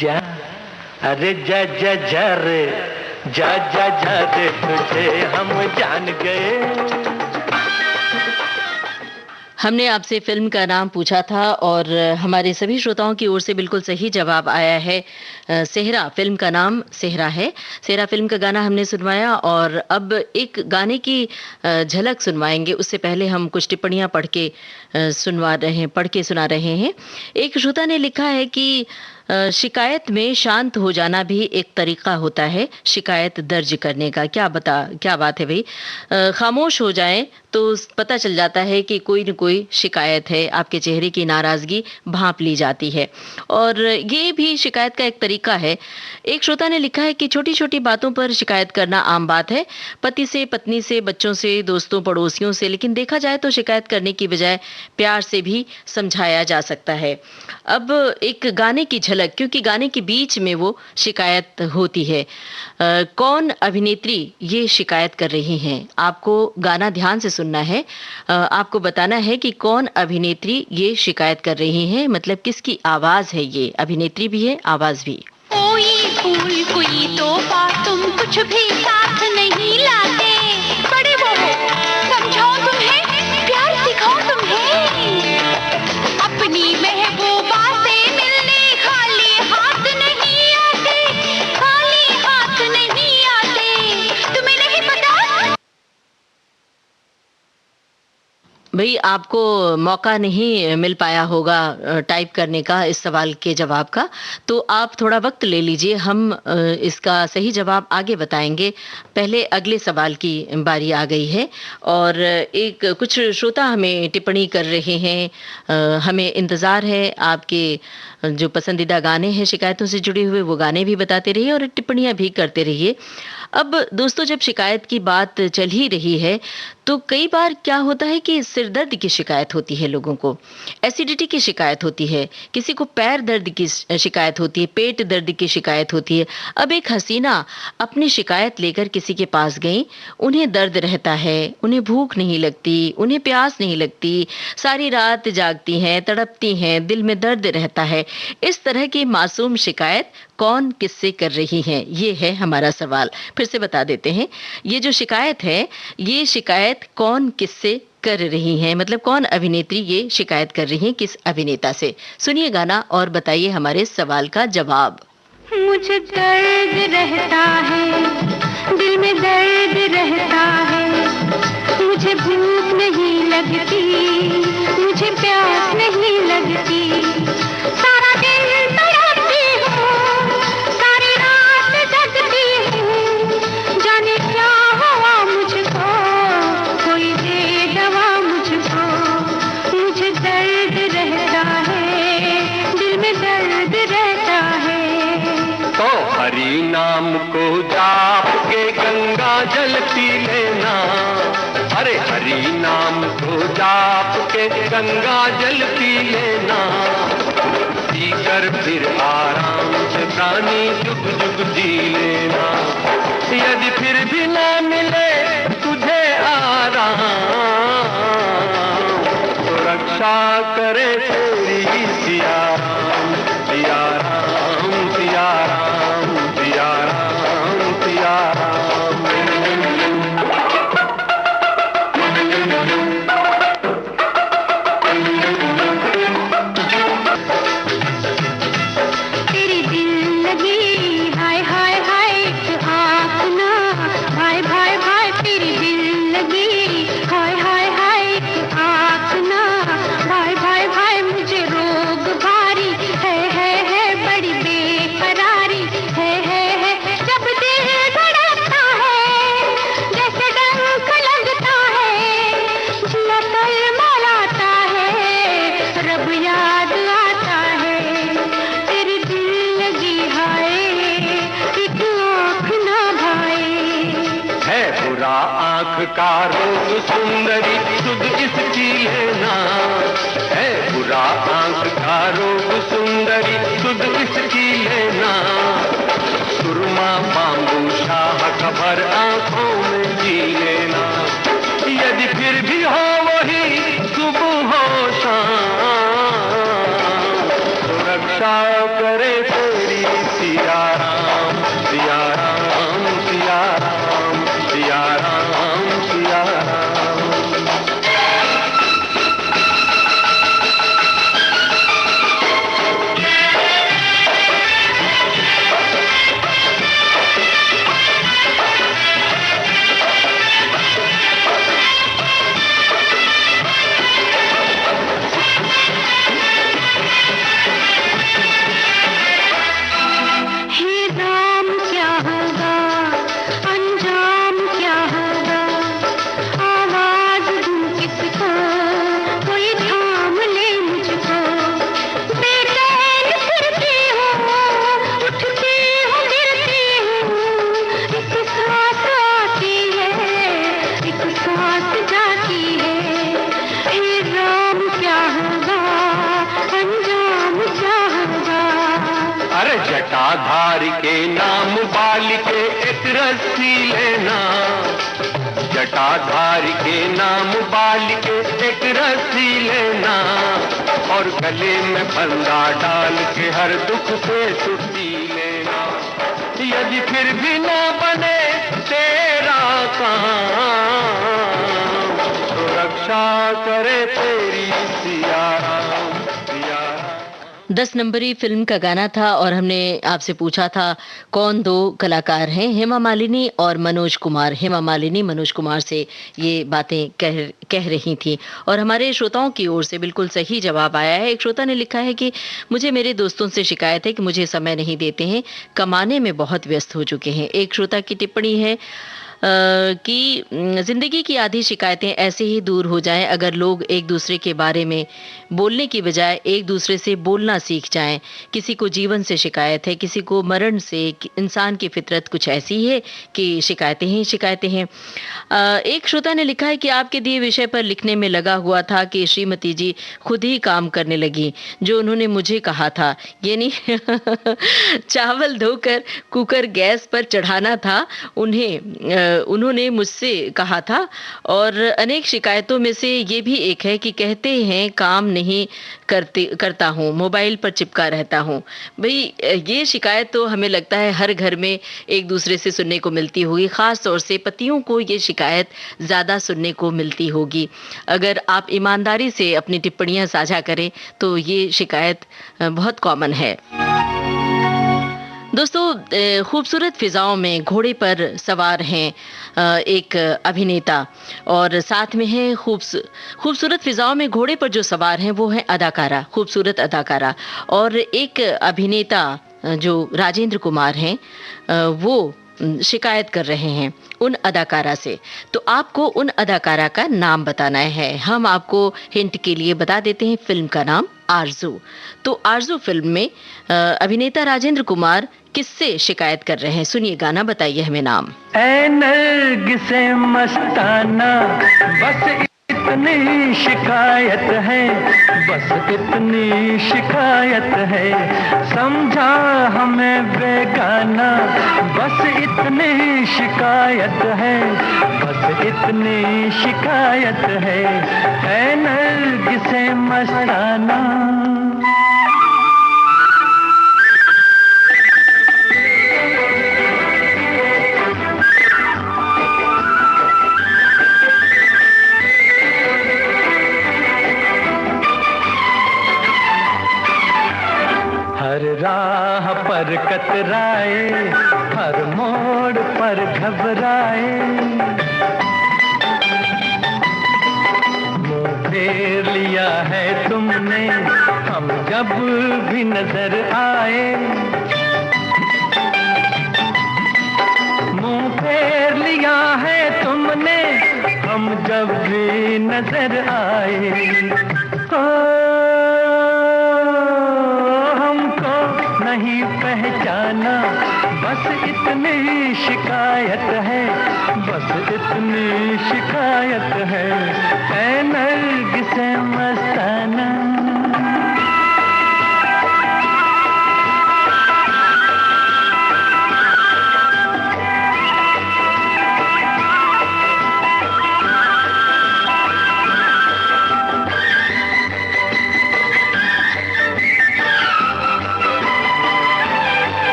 जा अरे जा जा जा रे, जा जा जा रे तुझे हम जान गए। हमने आपसे फिल्म का नाम पूछा था और हमारे सभी श्रोताओं की ओर से बिल्कुल सही जवाब आया है। सेहरा, फिल्म का नाम सेहरा है। सेहरा फिल्म का गाना हमने सुनवाया और अब एक गाने की झलक सुनवाएंगे। उससे पहले हम कुछ टिप्पणियां पढ़ के सुना रहे हैं। एक श्रोता ने लिखा है कि शिकायत में शांत हो जाना भी एक तरीका होता है शिकायत दर्ज करने का। क्या बात है भाई, खामोश हो जाएं तो पता चल जाता है कि कोई न कोई शिकायत है। आपके चेहरे की नाराजगी भांप ली जाती है और ये भी शिकायत का एक तरीका है। एक श्रोता ने लिखा है कि छोटी छोटी बातों पर शिकायत करना आम बात है, पति से, पत्नी से, बच्चों से, दोस्तों, पड़ोसियों से, लेकिन देखा जाए तो शिकायत करने की बजाय प्यार से भी समझाया जा सकता है। अब एक गाने की झलक, क्योंकि गाने के बीच में वो शिकायत होती है। कौन अभिनेत्री ये शिकायत कर रही हैं? आपको गाना ध्यान से सुनना है। आपको बताना है कि कौन अभिनेत्री ये शिकायत कर रही हैं, मतलब किसकी आवाज है ये। अभिनेत्री भी है, आवाज भी। कोई फूल कोई तोहफा तुम कुछ भी साथ नहीं लाते, बड़े वो समझाओ तुम्हें, प्यार सिखाओ तुम्हें, अपनी महबूबा से मिलने खाली हाथ नहीं आते, खाली हाथ नहीं आते, तुम्हें नहीं पता? भाई आपको मौका नहीं मिल पाया होगा टाइप करने का इस सवाल के जवाब का, तो आप थोड़ा वक्त ले लीजिए। हम इसका सही जवाब आगे बताएंगे। पहले अगले सवाल की बारी आ गई है और कुछ श्रोता हमें टिप्पणी कर रहे हैं। हमें इंतज़ार है आपके जो पसंदीदा गाने हैं शिकायतों से जुड़े हुए, वो गाने भी बताते रहिए और टिप्पणियां भी करते रहिए। अब दोस्तों, जब शिकायत की बात चल ही रही है तो कई बार क्या होता है कि सिरदर्द की शिकायत होती है लोगों को, एसिडिटी की शिकायत होती है, किसी को पैर दर्द की शिकायत होती है, पेट दर्द की शिकायत होती है। अब एक हसीना अपनी शिकायत लेकर किसी के पास गई, उन्हें दर्द रहता है, उन्हें भूख नहीं लगती, उन्हें प्यास नहीं लगती, सारी रात जागती हैं, तड़पती हैं, दिल में दर्द रहता है। इस तरह की मासूम शिकायत कौन किससे कर रही हैं, ये है हमारा सवाल। फिर से बता देते हैं, ये जो शिकायत है, ये शिकायत कौन किससे कर रही हैं, मतलब कौन अभिनेत्री ये शिकायत कर रही हैं किस अभिनेता से। सुनिए गाना और बताइए हमारे सवाल का जवाब। मुझे दर्द रहता है, दिल में दर्द रहता है। मुझे भूख नहीं लगती, मुझे प्यास नहीं लगती। सारा दिन तड़पती हूँ, सारी रात जगती हूँ। जाने क्या हुआ मुझको, कोई दे दवा मुझको। मुझे दर्द रहता है, दिल में दर्द रहता है। तो हरि नाम को जाप के गंगा जल पी लेना। अरे हरि नाम को जाप के गंगा जल पी लेना। पीकर फिर आराम से प्राणी जुग जुग जी लेना। यदि फिर भी ना मिले तुझे आराम, तो रक्षा करे तेरी सिया राम, सिया राम, सिया राम, सिया राम, सिया राम। तेरी दिल लगी हाय हाय हाय एक आँख ना, भाई भाई भाई तेरी दिल लगी हाय हाय हाय एक आँख ना, भाई भाई भाई मुझे रोग भारी है बड़ी बेकरारी है। जब दिल धड़कता है जैसे डंक लगता है, जिया तलमलाता है, रब याद आता है। तेरी दिल लगी हाय एक आँख ना भाई। है बुरा आँख का रोग सुंदरी सुध इसकी लेना। है बुरा आँख का रोग सुंदरी सुध इसकी लेना। सुरमा बांबू शाह खबर आँखों में जी लेना। यदि फिर भी हो वही सुबह हो शाम, तो रक्षा करे तेरी सिया राम, सिया राम, सिया राम, सिया राम, सिया राम। हे राम क्या होगा, अंजाम क्या होगा। आवाज दूं किसको, कोई थाम ले मुझको। बेचैन फिरती हूँ, उठती हूँ गिरती हूँ। एक सांस आती है, एक सांस जाती है। हे राम क्या होगा, अंजाम क्या होगा। अरे जटाधारी के नाम बाल के एक रस्सी लेना। जटाधारी के नाम बाल के एक रस्सी लेना। और गले में फंदा डाल के हर दुख से छुट्टी लेना। यदि फिर भी ना बने तेरा काम, तो रक्षा करे तेरी सिया राम, सिया राम। 10 नंबरी फिल्म का गाना था और हमने आपसे पूछा था कौन दो कलाकार हैं, हेमा मालिनी और मनोज कुमार। हेमा मालिनी मनोज कुमार से ये बातें कह रही थी और हमारे श्रोताओं की ओर से बिल्कुल सही जवाब आया है। एक श्रोता ने लिखा है कि मुझे मेरे दोस्तों से शिकायत है कि मुझे समय नहीं देते हैं, कमाने में बहुत व्यस्त हो चुके हैं। एक श्रोता की टिप्पणी है कि जिंदगी की आधी शिकायतें ऐसे ही दूर हो जाएं अगर लोग एक दूसरे के बारे में बोलने की बजाय एक दूसरे से बोलना सीख जाएं। किसी को जीवन से शिकायत है, किसी को मरण से। इंसान की फितरत कुछ ऐसी है कि शिकायतें ही शिकायतें हैं। एक श्रोता ने लिखा है कि आपके दिए विषय पर लिखने में लगा हुआ था कि श्रीमती जी खुद ही काम करने लगी जो उन्होंने मुझे कहा था, यानी चावल धोकर कुकर गैस पर चढ़ाना था उन्होंने मुझसे कहा था। और अनेक शिकायतों में से ये भी एक है कि कहते हैं काम नहीं करता हूँ, मोबाइल पर चिपका रहता हूँ। भाई ये शिकायत तो हमें लगता है हर घर में एक दूसरे से सुनने को मिलती होगी, खास तौर से पतियों को ये शिकायत ज़्यादा सुनने को मिलती होगी। अगर आप ईमानदारी से अपनी टिप्पणियां साझा करें तो ये शिकायत बहुत कॉमन है। दोस्तों, खूबसूरत फिजाओं में घोड़े पर सवार हैं एक अभिनेता, और साथ में है खूबसूरत फिजाओं में घोड़े पर जो सवार हैं वो है अदाकारा, खूबसूरत अदाकारा, और एक अभिनेता जो राजेंद्र कुमार हैं वो शिकायत कर रहे हैं उन अदाकारा से। तो आपको उन अदाकारा का नाम बताना है। हम आपको हिंट के लिए बता देते हैं फिल्म का नाम आरज़ू। तो आरज़ू फिल्म में अभिनेता राजेंद्र कुमार किससे शिकायत कर रहे हैं? सुनिए गाना, बताइए हमें नाम। ऐ नरगिसे मस्ताना बस इतनी शिकायत है, बस इतनी शिकायत है, समझा हमें बेगाना, बस इतनी शिकायत है, बस इतनी शिकायत है, ऐ नरगिसे मस्ताना। हर राह पर कतराए, हर मोड़ पर घबराए, मुँह फेर लिया है तुमने हम जब भी नजर आए, मुँह फेर लिया है तुमने हम जब भी नजर आए। नहीं पहचाना, बस इतनी शिकायत है, बस इतनी शिकायत है, ऐ नरगिसे मस्ताना।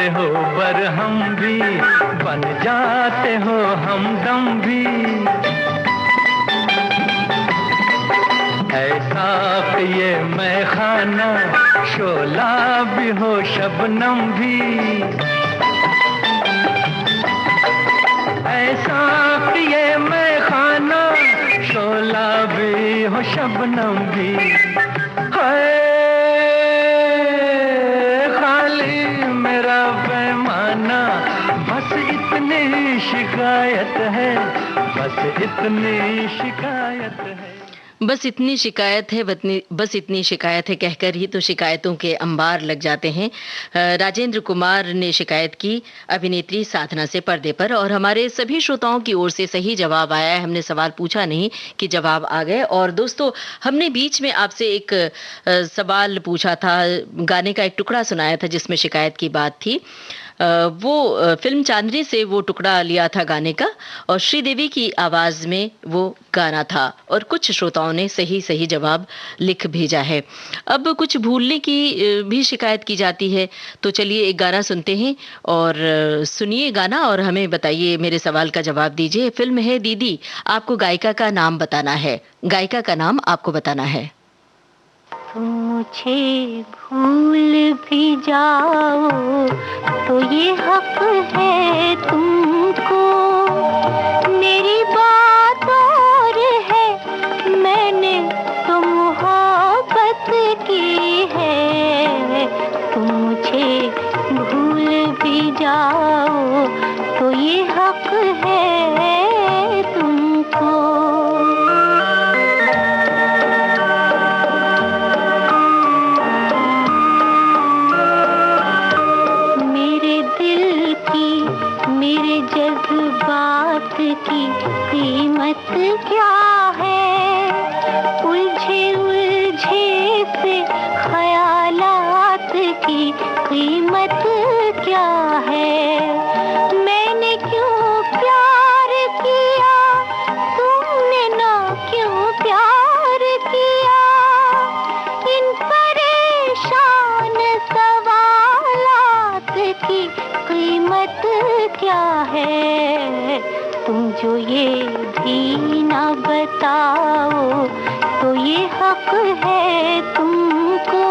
हो बर हम भी बन जाते हो हमदम भी, ऐसा कि ये मैं खाना शोला भी हो शबनम भी, ऐसा कि ये मैं खाना शोला भी हो शबनम भी, है बस इतनी शिकायत है, बस इतनी शिकायत है, बस इतनी शिकायत है, बस इतनी शिकायत है कहकर ही तो शिकायतों के अंबार लग जाते हैं। राजेंद्र कुमार ने शिकायत की अभिनेत्री साधना से पर्दे पर, और हमारे सभी श्रोताओं की ओर से सही जवाब आया है। हमने सवाल पूछा नहीं कि जवाब आ गए। और दोस्तों, हमने बीच में आपसे एक सवाल पूछा था, गाने का एक टुकड़ा सुनाया था जिसमें शिकायत की बात थी। वो फिल्म चांदनी से वो टुकड़ा लिया था गाने का, और श्रीदेवी की आवाज में वो गाना था, और कुछ श्रोताओं ने सही जवाब लिख भेजा है। अब कुछ भूलने की भी शिकायत की जाती है, तो चलिए एक गाना सुनते हैं, और सुनिए गाना और हमें बताइए, मेरे सवाल का जवाब दीजिए। फिल्म है दीदी, आपको गायिका का नाम बताना है, गायिका का नाम आपको बताना है। मुझे भूल भी जाओ तो ये हक है तुमको, मेरी बात और है, मैंने तो मोहब्बत की है। तुम मुझे भूल भी जाओ तो ये हक है तुमको। मेरे जज्बात की कीमत क्या है, उलझे से ख्यालात की कीमत क्या है। मैंने क्यों प्यार किया, तुमने ना क्यों प्यार किया, इन परेशान सवालात की कीमत क्या है। तुम जो ये भी ना बताओ तो ये हक है तुमको,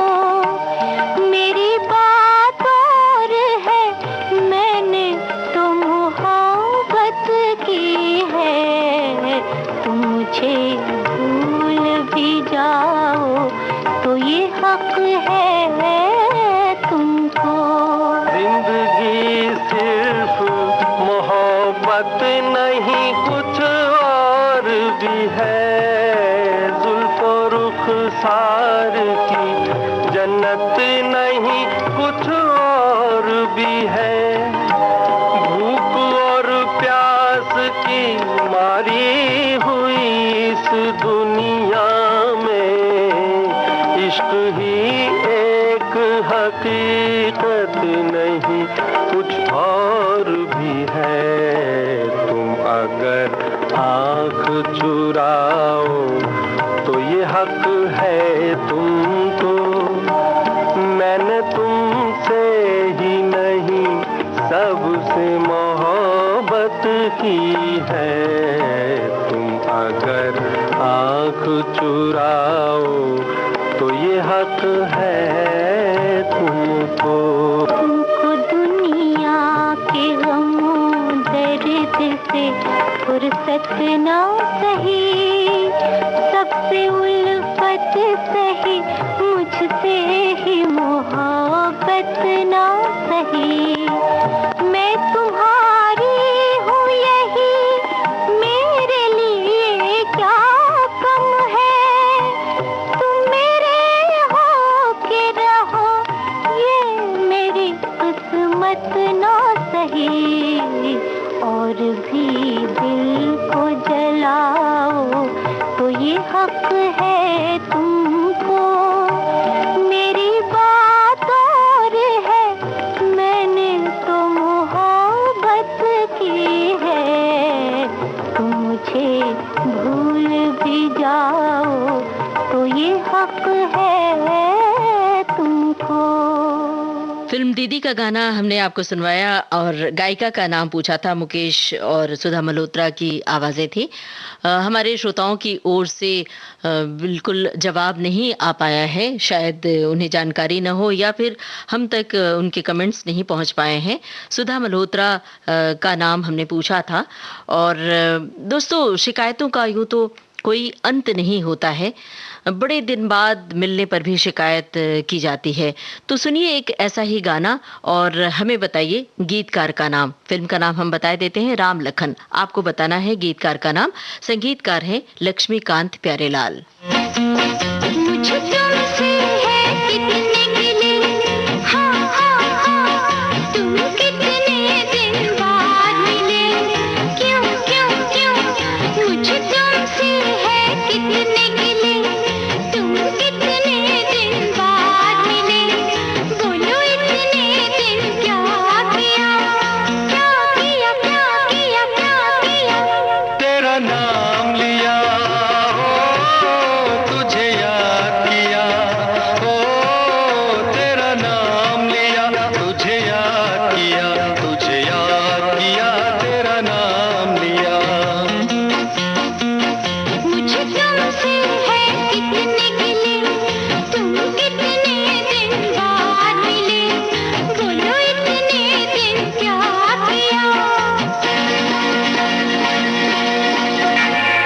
मेरी बात जाओ तो ये हक है तुमको। जिंदगी सिर्फ मोहब्बत नहीं कुछ और भी है, जुल्फ और रुखसार की जन्नत नहीं कुछ और भी है। भूख और प्यास की मारी हुई इस दुनिया में इश्क ही एक हकीकत नहीं कुछ और भी है। तुम अगर आँख चुराओ तो ये हक है तुमको। मैंने तुमसे ही नहीं सबसे मोहब्बत की है। तुम अगर आँख चुराओ तो ये हक है तुमको। तुमको दुनिया के गमों दर्द से फुर्सत ना सही, सबसे उल्फत सही, मुझसे ही मोहब्बत ना सही। मैं तुम्हारी हूँ यही मेरे लिए क्या कम है, तुम मेरे हो के रहो ये मेरी किस्मत ना सही। और भी दिल को जलाओ तो ये हक है तुमको। मेरी बात और है, मैंने तो मोहब्बत की है। तुम मुझे भूल भी जाओ तो ये हक है तुमको। फिल्म दीदी का गाना हमने आपको सुनवाया और गायिका का नाम पूछा था। मुकेश और सुधा मल्होत्रा की आवाज़ें थी। हमारे श्रोताओं की ओर से बिल्कुल जवाब नहीं आ पाया है, शायद उन्हें जानकारी न हो या फिर हम तक उनके कमेंट्स नहीं पहुंच पाए हैं। सुधा मल्होत्रा का नाम हमने पूछा था। और दोस्तों, शिकायतों का यूँ तो कोई अंत नहीं होता है, बड़े दिन बाद मिलने पर भी शिकायत की जाती है। तो सुनिए एक ऐसा ही गाना और हमें बताइए गीतकार का नाम। फिल्म का नाम हम बता देते हैं, राम लखन। आपको बताना है गीतकार का नाम। संगीतकार हैं लक्ष्मीकांत प्यारेलाल। मुझे तुमसे है कितने गिले, हाँ हाँ हाँ, तुम कितने दिन बाद मिले, क्यों क्यों क्यों। मुझे तुमसे है कितने गिले, तुम कितने दिन बाद मिले, बोलो इतने दिन क्या किया, क्या किया क्या किया क्या किया। तेरा नाम लिया हो, तुझे याद किया हो, तेरा नाम लिया, तुझे याद किया, तुझे याद किया, तेरा नाम लिया। मुझे तुमसे है कितने गिले, तुम कितने दिन बाद मिले, बोलो इतने दिन क्या किया।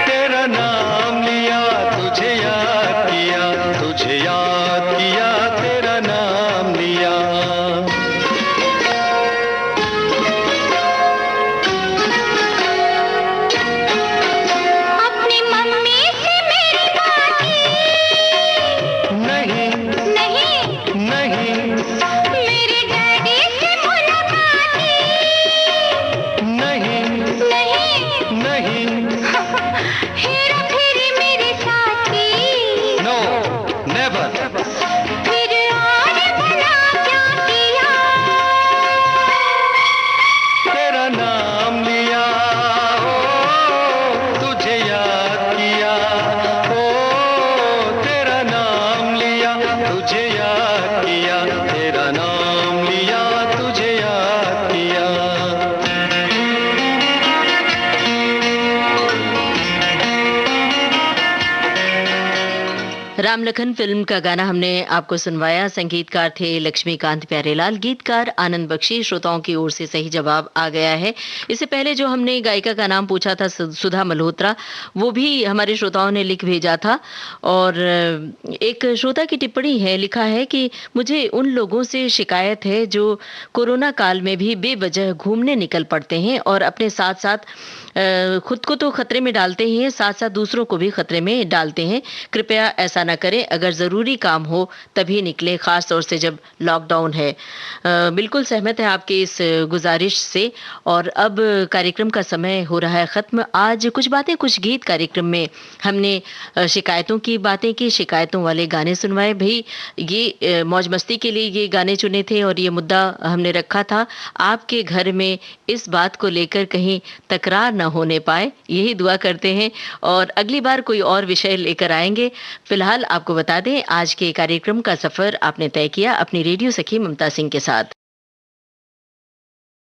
तेरा नाम लिया, तुझे याद किया, तुझे याद किया, तेरा नाम लिया। अपनी मम्मी से मेरी बात नहीं नहीं, नहीं मेरे डैडी से मुलाकात नहीं नहीं, नहीं हेरा फेरी मेरे साथी, नो नेवर। फिर आज भला क्या किया। तेरा नाम लिया हो, तुझे याद किया हो, तेरा नाम लिया, तुझे याद किया, तेरा नाम लिया, तुझे याद किया। राम लखन फिल्म का गाना हमने आपको सुनवाया। संगीतकार थे लक्ष्मीकांत प्यारेलाल, गीतकार आनंद बख्शी। श्रोताओं की ओर से सही जवाब आ गया है। इससे पहले जो हमने गायिका का नाम पूछा था सुधा मल्होत्रा, वो भी हमारे श्रोताओं ने लिख भेजा था। और एक श्रोता की टिप्पणी है, लिखा है कि मुझे उन लोगों से शिकायत है जो कोरोना काल में भी बेवजह घूमने निकल पड़ते हैं और अपने साथ साथ खुद को तो खतरे में डालते ही हैं, साथ साथ दूसरों को भी खतरे में डालते हैं। कृपया ऐसा ना करें, अगर ज़रूरी काम हो तभी निकले, खास तौर से जब लॉकडाउन है। बिल्कुल सहमत है आपके इस गुजारिश से। और अब कार्यक्रम का समय हो रहा है ख़त्म। आज कुछ बातें कुछ गीत कार्यक्रम में हमने शिकायतों की बातें की, शिकायतों वाले गाने सुनवाए। भाई ये मौज मस्ती के लिए ये गाने चुने थे और ये मुद्दा हमने रखा था आपके घर में इस बात को लेकर कहीं तकरार न होने पाए, यही दुआ करते हैं। और अगली बार कोई और विषय लेकर आएंगे। फिलहाल आपको बता दें, आज के कार्यक्रम का सफर आपने तय किया अपनी रेडियो सखी ममता सिंह के साथ।